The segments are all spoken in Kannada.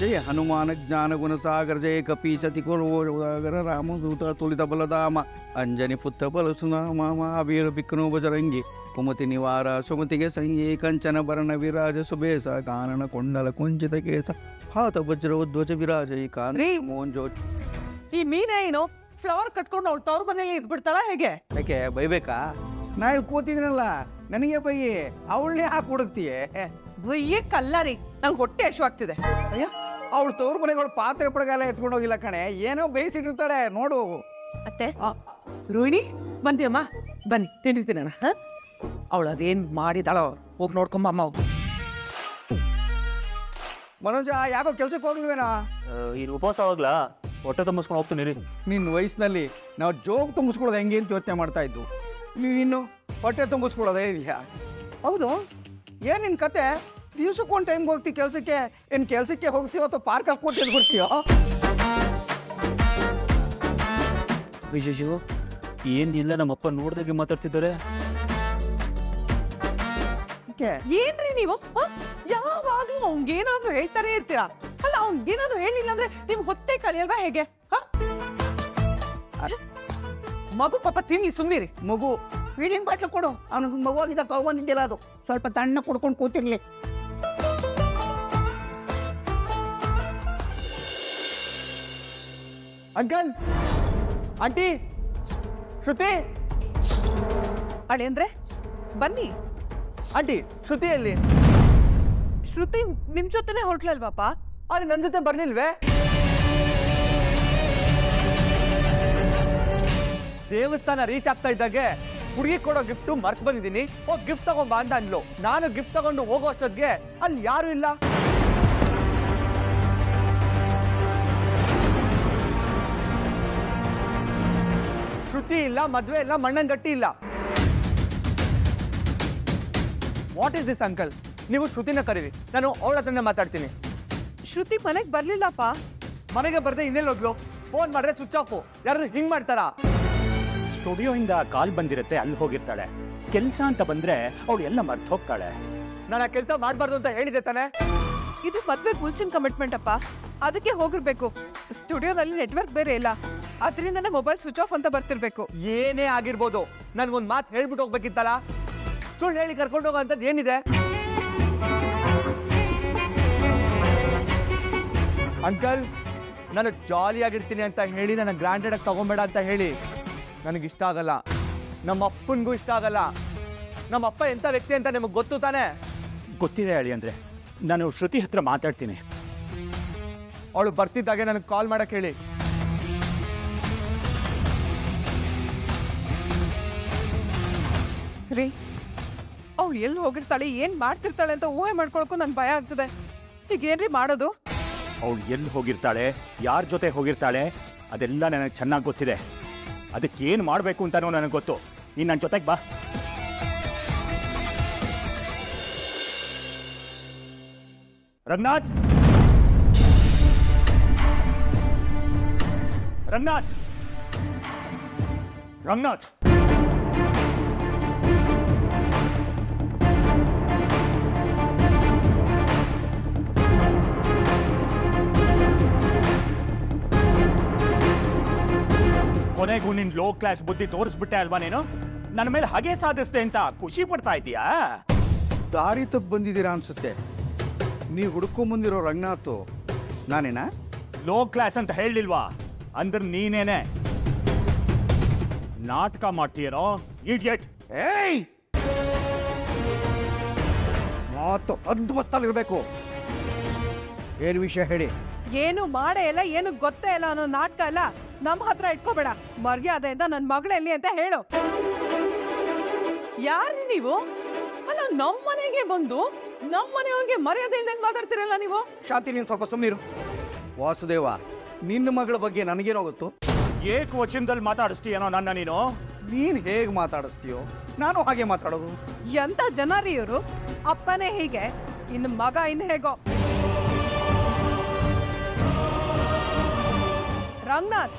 ಜಯ ಹನುಮಾನ ಜ್ಞಾನ ಗುಣಸಾಗರ ಜಯ ಕಪೀಸತಿ ಕುಲೋಗರ ರಾಮದೂತ ತುಲಿತ ಬಲಧಾಮ ಅಂಜನಿ ಪುತ್ರ ಬಲಸುನಾಮ ಮಹಾವೀರ ಬಿಕ್ಕನು ಬಜರಂಗಿ ಕುಮತಿ ನಿವಾರ ಸುಮತಿಗೆ ಸಂಗಿ ಕಂಚನ ಭರಣ ವಿರಾಜ ಸುಬೇಸ ಕಾನನ ಕೊಂಡಲ ಕುಂಚಿತ ಕೇಸ ಹಾತ ವಜ್ರ ಧ್ವಜ ವಿರಾಜ ಈ ಕಾನ ಮೋಂಜೋ. ಈ ಮೀನ ಏನು ಫ್ಲವರ್ ಕಟ್ಕೊಂಡು ಅವಳು ತವ್ರ ಮನೇಲಿ ಇದ್ಬಿಡ್ತಾಳ ಹೇಗೆ? ಯಾಕೆ ಬೈಬೇಕಾ? ನಾ ಇಲ್ಲಿ ಕೂತಿದ್ದೀನಲ್ಲ, ನನಗೆ ಬೈಯಿ, ಅವಳನ್ನೇ ಹಾಕಿ ಹುಡುಕ್ತೀಯೇ? ಬೈಯಕ್ಕಲ್ಲ ರೀ, ನಂಗೆ ಹೊಟ್ಟೆ ಹಶುವಾಗ್ತಿದೆ. ಅಯ್ಯ, ಅವಳು ತವ್ರ ಮನೆಗಳು ಪಾತ್ರೆ ಪಡಗಾಲ ಎತ್ಕೊಂಡು ಹೋಗಿಲ್ಲ ಕಣೆ, ಏನೋ ಬೇಯಿಸಿಟ್ಟಿರ್ತಾಳೆ ನೋಡು. ಅತ್ತೆ ರೋಹಿಣಿ ಬಂದಿಯಮ್ಮ, ಬನ್ನಿ ತಿಂಡಿ ತಿನ್ನೋಣ. ಅವಳು ಅದೇನ್ ಮಾಡಿದಾಳೋ ಹೋಗಿ ನೋಡ್ಕೊಂಬ ಅಮ್ಮ. ಹೋಗು ಮನೋಜ, ಯಾಕೋ ಕೆಲ್ಸಕ್ಕೆ ಹೋಗ್ಲಿವೇನಾ? ಇದು ಉಪವಾಸ ಆವಾಗ್ಲಾ ಹೊಟ್ಟೆ ತುಂಬಿಸ್ಕೊಂಡು ಹೋಗ್ತೀನಿ ರೀ. ನಿನ್ನ ವಯಸ್ಸಿನಲ್ಲಿ ನಾವು ಜೋಗ್ ತುಂಬಿಸ್ಕೊಳ್ಳೋದು ಹೆಂಗೆ ಅಂತ ಯೋಚನೆ ಮಾಡ್ತಾ ಇದ್ದು, ನೀವಿನ್ನು ಹೊಟ್ಟೆ ತುಂಬಿಸ್ಕೊಳ್ಳೋದೇ ಇದೆಯಾ? ಹೌದು, ಏನು ನಿನ್ನ ಕತೆ? ದಿವ್ಸಕ್ಕೆ ಒಂದು ಟೈಮ್ಗೆ ಹೋಗ್ತೀವಿ ಕೆಲಸಕ್ಕೆ, ಏನು ಕೆಲಸಕ್ಕೆ ಹೋಗ್ತೀವೋ ಅಥವಾ ಪಾರ್ಕ್ ಹಾಕ್ಕೊಟ್ಟು ಎದ್ಬಿಡ್ತೀಯೋ? ವಿಶೇಷವು ಏನಿಲ್ಲ, ನಮ್ಮಪ್ಪ ನೋಡ್ದಾಗೆ ಮಾತಾಡ್ತಿದ್ದಾರೆ. ಏನ್ರಿ ನೀವು ಯಾವಾಗ್ಲೂ ಅವ್ಗೇನಾದ್ರೂ ಹೇಳ್ತಾನೆ ಇರ್ತೀರಾ? ಅಲ್ಲ, ಅವ್ಗೇನಾದ್ರೂ ಹೇಳಿಲ್ಲ ಅಂದ್ರೆ ನಿಮ್ಗೆ ಹೊತ್ತೆ ಕಳಿಯಲ್ವಾ ಹೇಗೆ? ಮಗು ಪಾಪ ತಿನ್ನಿ, ಸುಮ್ನಿರಿ. ಮಗು ಫೀಡಿಂಗ್ ಬಾಟ್ಲು ಕೊಡು, ಅವನಿಗೆ ಮಗುವಾಗಿದ್ದ ತಗೊಂಡಿದ್ದಿಲ್ಲ, ಅದು ಸ್ವಲ್ಪ ತಣ್ಣ ಕುಡ್ಕೊಂಡು ಕೂತಿರ್ಲಿ. ಅಂಕಲ್, ಆಂಟಿ, ಶ್ರುತಿ. ಅಳೆ ಅಂದ್ರೆ ಬನ್ನಿ. ಆಂಟಿ, ಶ್ರುತಿ ಎಲ್ಲಿ? ಶ್ರುತಿ ನಿಮ್ ಜೊತೆನೆ ಹೊರಟ್ಲಲ್ವಾಪ? ಅಲ್ಲಿ ನನ್ನ ಜೊತೆ ಬರ್ಲಿಲ್ವೇ? ದೇವಸ್ಥಾನ ರೀಚ್ ಆಗ್ತಾ ಇದ್ದಾಗೆ ಹುಡುಗಿ ಕೊಡೋ ಗಿಫ್ಟು ಮರ್ತ್ ಬಂದಿದ್ದೀನಿ, ಹೋಗಿ ಗಿಫ್ಟ್ ತಗೊಂಬ ಅಂತ ಅಂದ್ಲು. ನಾನು ಗಿಫ್ಟ್ ತಗೊಂಡು ಹೋಗೋ ಅಷ್ಟೊತ್ತಿಗೆ ಅಲ್ಲಿ ಯಾರು ಇಲ್ಲ. ಶ್ರುತಿ ಇಲ್ಲ, ಮದ್ವೆ ಇಲ್ಲ, ಮಣ್ಣನ್ ಗಟ್ಟಿ ಇಲ್ಲ. What is this uncle? ನೀವು ಶ್ರುತಿನ ಕರೀರಿ, ನಾನು ಅವಳ ಹತ್ರನೇ ಮಾತಾಡ್ತೀನಿ. ಶ್ರುತಿ ಮನೆಗ್ ಬರ್ಲಿಲ್ಲಪ್ಪ. ಮನೆಗೆ ಬರ್ದೆ ಇನ್ನೆಲ್ಲಿ ಹೋಗ್ಲು? ಫೋನ್ ಮಾಡಿದ್ರೆ ಸ್ವಿಚ್ ಆಫ್. ಯಾರು ಹಿಂಗ್ ಮಾಡ್ತಾರಾ? ಸ್ಟುಡಿಯೋಯಿಂದ ಕಾಲ್ ಬಂದಿರುತ್ತೆ, ಅಲ್ಲಿ ಹೋಗಿರ್ತಾಳೆ. ಕೆಲಸ ಅಂತ ಬಂದ್ರೆ ಅವಳು ಎಲ್ಲ ಮರ್ತು ಹೋಗ್ತಾಳೆ. ನಾನು ಆ ಕೆಲಸ ಮಾಡಬಾರ್ದು ಅಂತ ಹೇಳಿದೆ ತಾನೆ? ಇದು ಮದ್ವೆ ಮುಂಚಿನ ಕಮಿಟ್ಮೆಂಟ್ ಅಪ್ಪ, ಅದಕ್ಕೆ ಹೋಗಿರ್ಬೇಕು. ಸ್ಟುಡಿಯೋದಲ್ಲಿ ನೆಟ್ವರ್ಕ್ ಬೇರೆ ಇಲ್ಲ, ಅದರಿಂದನೇ ಮೊಬೈಲ್ ಸ್ವಿಚ್ ಆಫ್ ಅಂತ ಬರ್ತಿರ್ಬೇಕು. ಏನೇ ಆಗಿರ್ಬೋದು, ನನ್ಗೊಂದು ಮಾತು ಹೇಳ್ಬಿಟ್ಟು ಹೋಗ್ಬೇಕಿತ್ತಲ್ಲ. ಸುಳ್ಳು ಹೇಳಿ ಕರ್ಕೊಂಡು ಹೋಗೋ ಅಂತದ್ದು ಏನಿದೆ? ಅಂಕಲ್, ನಾನು ಜಾಲಿಯಾಗಿರ್ತೀನಿ ಅಂತ ಹೇಳಿ ನನ್ನ ಗ್ರಾಂಡೆಡ್ ಆಗಿ ತಗೊಂಬೇಡ ಅಂತ ಹೇಳಿ ನನಗಿಷ್ಟ ಆಗಲ್ಲ. ನಮ್ಮ ಅಪ್ಪನಿಗೂ ಇಷ್ಟ ಆಗಲ್ಲ. ನಮ್ಮ ಅಪ್ಪ ಎಂಥ ವ್ಯಕ್ತಿ ಅಂತ ನಿಮಗೆ ಗೊತ್ತು ತಾನೆ? ಗೊತ್ತಿದೆ ಹೇಳಿ ಅಂದ್ರೆ, ನಾನು ಶ್ರುತಿ ಹತ್ರ ಮಾತಾಡ್ತೀನಿ. ಅವಳು ಬರ್ತಿದ್ದಾಗೆ ನನಗೆ ಕಾಲ್ ಮಾಡಕ್ಕೆ ಹೇಳಿ. ರೀ, ಅವಳು ಎಲ್ಲಿ ಹೋಗಿರ್ತಾಳೆ, ಏನ್ ಮಾಡ್ತಿರ್ತಾಳೆ ಅಂತ ಊಹೆ ಮಾಡ್ಕೊಳಕ್ಕೂ ನಂಗೆ ಭಯ ಆಗ್ತದೆ. ಈಗ ಏನ್ರಿ ಮಾಡೋದು? ಅವಳು ಎಲ್ಲಿ ಹೋಗಿರ್ತಾಳೆ, ಯಾರ ಜೊತೆ ಹೋಗಿರ್ತಾಳೆ, ಅದೆಲ್ಲ ನನಗೆ ಚೆನ್ನಾಗಿ ಗೊತ್ತಿದೆ. ಅದಕ್ಕೇನು ಮಾಡಬೇಕು ಅಂತಾನೂ ನನಗೆ ಗೊತ್ತು. ನೀನು ನನ್ನ ಜೊತೆಗೆ ಬಾ. ರಂಗನಾಥ್, ರಂಗನಾಥ್, ರಂಗನಾಥ್. ಕೊನೆಗೂ ನಿನ್ ಲೋ ಕ್ಲಾಸ್ ಬುದ್ಧಿ ತೋರಿಸ್ಬಿಟ್ಟೆ ಅಲ್ವಾ ನೀನು? ನನ್ನ ಮೇಲೆ ಹಾಗೆ ಸಾಧಿಸ್ತೆ ಅಂತ ಖುಷಿ ಪಡ್ತಾ ಇದೀಯಾ? ದಾರಿ ತಪ್ಪು ಬಂದಿದ್ದೀರಾ ಅನ್ಸುತ್ತೆ. ನೀವು ಹುಡ್ಕೊಂಡ್ ಬಂದಿರೋ ರಂಗನಾಥ್ ನಾನೇನಾ? ಲೋ ಕ್ಲಾಸ್ ಅಂತ ಹೇಳಿಲ್ವಾ? ಅಂದ್ರೆ ನೀನೇನೆ ನಾಟಕ ಮಾಡ್ತೀಯರೋ ಇಡಿಯಟ್. ಏಯ್, ಮಾತು ಅದ್ಭುತವಾಗಿರ್ಬೇಕು. ಏನು ವಿಷಯ ಹೇಳಿ? ಏನು ಮಾಡೇ ಇಲ್ಲ, ಏನು ಗೊತ್ತೇ ಇಲ್ಲ ಅನ್ನೋ ನಾಟಕ ಎಲ್ಲ ನಮ್ಮ ಹತ್ರ ಇಟ್ಕೋಬೇಡ. ಮರ್ಯಾದೆಯಿಂದ ನನ್ನ ಮಗಳೆಲ್ಲಿ ಅಂತ ಹೇಳು. ಯಾರು ನೀವು? ಅಲ್ಲ, ನಮ್ಮ ಮನೆಗೆ ಬಂದು ನಮ್ಮ ಮನೆಯವ್ರಿಗೆ ಮರ್ಯಾದೆ ಇಲ್ದಂಗೆ ಮಾತಾಡ್ತಿರಲ್ಲ ನೀವು. ಶಾಂತಿ, ನೀನು ಸ್ವಲ್ಪ ಸುಮ್ಮನಿರು. ವಾಸುದೇವ, ನಿನ್ನ ಮಗಳ ಬಗ್ಗೆ ನನಗೇನೋ ಗೊತ್ತು. ಏಕವಚನದಲ್ಲಿ ಮಾತಾಡಿಸ್ತೀಯನೋ ನನ್ನ ನೀನು? ನೀನು ಹೇಗೆ ಮಾತಾಡಿಸ್ತೀಯೋ ನಾನು ಹಾಗೆ ಮಾತಾಡೋದು. ಎಂತ ಜನ ರೀ ಇವರು? ಅಪ್ಪನೇ ಹೀಗೆ, ಇನ್ನು ಮಗ ಇನ್ನು ಹೇಗೋ. ರಂಗನಾಥ್,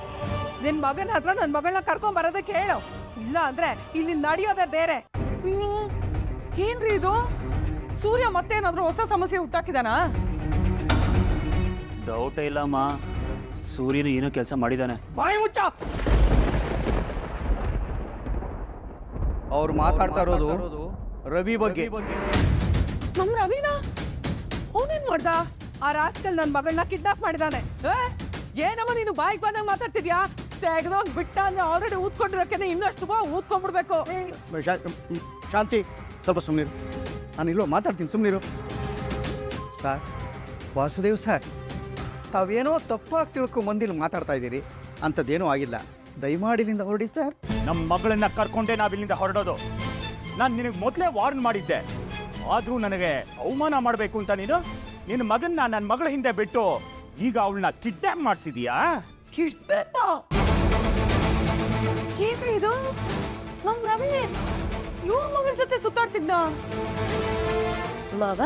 ನಿನ್ ಮಗನ ಹತ್ರ ನನ್ನ ಮಗಳನ್ನ ಕರ್ಕೊಂಡ್ ಬರೋದಕ್ಕೆ ಹೇಳು, ಇಲ್ಲ ಅಂದ್ರೆ ಇಲ್ಲಿ ನಡೆಯೋದೇ ಬೇರೆ. ಏನ್ರಿ ಇದು? ಸೂರ್ಯ ಮತ್ತೇನಾದ್ರೂ ಹೊಸ ಸಮಸ್ಯೆ ಹುಟ್ಟಾಕಿದಾನ? ಡೌಟೇ ಇಲ್ಲಮ್ಮ, ಸೂರ್ಯನು ಏನೋ ಕೆಲಸ ಮಾಡಿದ್ದಾನೆ. ಬಾಯಿ ಮುಚ್ಚ. ಅವ್ರು ಮಾತಾಡ್ತಾ ಇರೋದು ರವಿ ಬಗ್ಗೆ. ನಮ್ ರವಿನ ಅವನೇನ್ ಮಾಡ್ದ? ಆ ರಾಸ್ಕಲ್ ನನ್ ಮಗಳನ್ನ ಕಿಡ್ನಾಪ್ ಮಾಡಿದಾನೆ. ಏನಮ್ಮ ನೀನು ಬಾಯಿಗೆ ಬಂದಂಗ್ ಮಾತಾಡ್ತಿದ್ಯಾ? ತೆಗ್ದೋಗ್ ಬಿಟ್ಟ ಅಂದ್ರೆ ಆಲ್ರೆಡಿ ಊದ್ಕೊಂಡಿರೋಕೆನೆ ಇನ್ನಷ್ಟು ಊದ್ಕೊಂಡ್ಬಿಡ್ಬೇಕು. ಶಾಂತಿ, ಸ್ವಲ್ಪ ಸುಮ್ಮನಿರು. ನಾನು ಇಲ್ಲೋ ಮಾತಾಡ್ತೀನಿ, ಸುಮ್ಮನಿರು. ಸರ್, ವಾಸುದೇವ್ ಸರ್, ತಾವೇನೋ ತಪ್ಪಾಗಿ ತಿಳ್ಕೊಂಬಂದಿಲ್ಲಿ ಮಾತಾಡ್ತಾ ಇದ್ದೀರಿ. ಅಂಥದ್ದೇನೂ ಆಗಿಲ್ಲ. ದಯಮಾಡಿ ಇಲ್ಲಿಂದ ಹೊರಡಿ ಸರ್. ನಮ್ಮ ಮಗಳನ್ನ ಕರ್ಕೊಂಡೆ ನಾವಿಲ್ಲಿಂದ ಹೊರಡೋದು. ನಾನು ನಿನಗೆ ಮೊದಲೇ ವಾರ್ನ್ ಮಾಡಿದ್ದೆ, ಆದರೂ ನನಗೆ ಅವಮಾನ ಮಾಡಬೇಕು ಅಂತ ನಿನ್ನ ಮಗನ್ನ ನನ್ನ ಮಗಳ ಹಿಂದೆ ಬಿಟ್ಟು ಈಗ ಅವಳನ್ನ ಕಿಡ್ನಾಪ್ ಮಾಡಿಸಿದೀಯಾ? ಇದು ನಮ್ ರವಿ ಇವ್ರ ಮಗನ ಜೊತೆ ಸುತ್ತಾಡ್ತಿದ್ದ. ಮಾವ,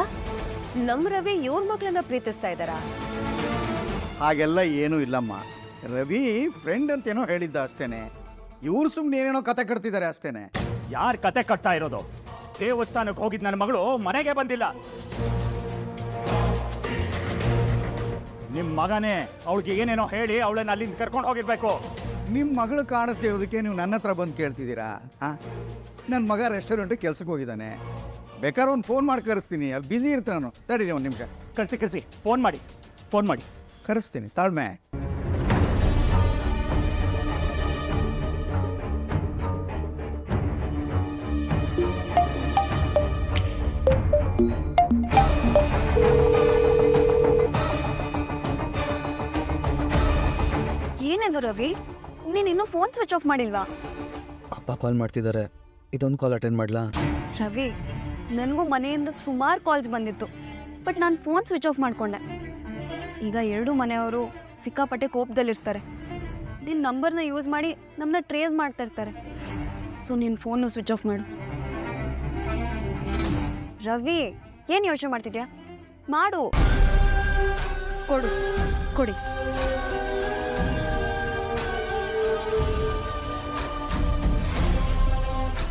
ನಮ್ ರವಿ ಇವ್ರ ಮಗಳನ್ನ ಪ್ರೀತಿಸ್ತಾ ಇದ್ದಾರ? ಹಾಗೆಲ್ಲ ಏನೂ ಇಲ್ಲಮ್ಮ. ರವಿ ಫ್ರೆಂಡ್ ಅಂತೇನೋ ಹೇಳಿದ್ದ ಅಷ್ಟೇನೆ. ಇವ್ರು ಸುಮ್ಮನೆ ಏನೇನೋ ಕತೆ ಕಟ್ತಿದ್ದಾರೆ ಅಷ್ಟೇನೆ. ಯಾರು ಕತೆ ಕಟ್ತಾ ಇರೋದು? ದೇವಸ್ಥಾನಕ್ಕೆ ಹೋಗಿದ್ ನನ್ನ ಮಗಳು ಮನೆಗೆ ಬಂದಿಲ್ಲ. ನಿಮ್ಮ ಮಗನೇ ಅವಳಿಗೆ ಏನೇನೋ ಹೇಳಿ ಅವಳನ್ನ ಅಲ್ಲಿಂದ ಕರ್ಕೊಂಡು ಹೋಗಿರ್ಬೇಕು. ನಿಮ್ಮ ಮಗಳು ಕಾಣಿಸ್ತಾ ಇರೋದಕ್ಕೆ ನೀವು ನನ್ನ ಹತ್ರ ಬಂದು ಕೇಳ್ತಿದ್ದೀರಾ? ನನ್ನ ಮಗ ರೆಸ್ಟೋರೆಂಟಿಗೆ ಕೆಲ್ಸಕ್ಕೆ ಹೋಗಿದ್ದಾನೆ. ಬೇಕಾದ್ರೆ ಒಂದು ಫೋನ್ ಮಾಡಿ ಕರೆಸ್ತೀನಿ. ಅಲ್ಲಿ ಬ್ಯುಸಿ ಇರ್ತಾನೆ ನಾನು. ತಡೀರಿ ಒಂದು ನಿಮಿಷ. ಕಳಿಸಿ ಫೋನ್ ಮಾಡಿ ಕರೆಸ್ತೀನಿ, ತಾಳ್ಮೆ. ಏನೆಂದು ರವಿ, ನೀನ್ ಇನ್ನೂ ಫೋನ್ ಸ್ವಿಚ್ ಆಫ್ ಮಾಡಿಲ್ವಾ? ಅಪ್ಪ ಕಾಲ್ ಮಾಡ್ತಿದ್ದಾರೆ, ಇದೊಂದು ಕಾಲ್ ಅಟೆಂಡ್ ಮಾಡ್ಲಾ? ರವಿ, ನನಗೂ ಮನೆಯಿಂದ ಸುಮಾರು ಕಾಲ್ಸ್ ಬಂದಿತ್ತು, ಬಟ್ ನಾನು ಫೋನ್ ಸ್ವಿಚ್ ಆಫ್ ಮಾಡ್ಕೊಂಡೆ. ಈಗ ಎರಡು ಮನೆಯವರು ಸಿಕ್ಕಾಪಟ್ಟೆ ಕೋಪದಲ್ಲಿರ್ತಾರೆ. ನಿನ್ನ ನಂಬರ್ನ ಯೂಸ್ ಮಾಡಿ ನಮ್ಮನ್ನ ಟ್ರೇಸ್ ಮಾಡ್ತಾ ಇರ್ತಾರೆ. ಸೊ ನಿನ್ನ ಫೋನು ಸ್ವಿಚ್ ಆಫ್ ಮಾಡು. ರವಿ, ಏನು ಯೋಚನೆ ಮಾಡ್ತಿದ್ಯಾ? ಮಾಡು. ಕೊಡಿ.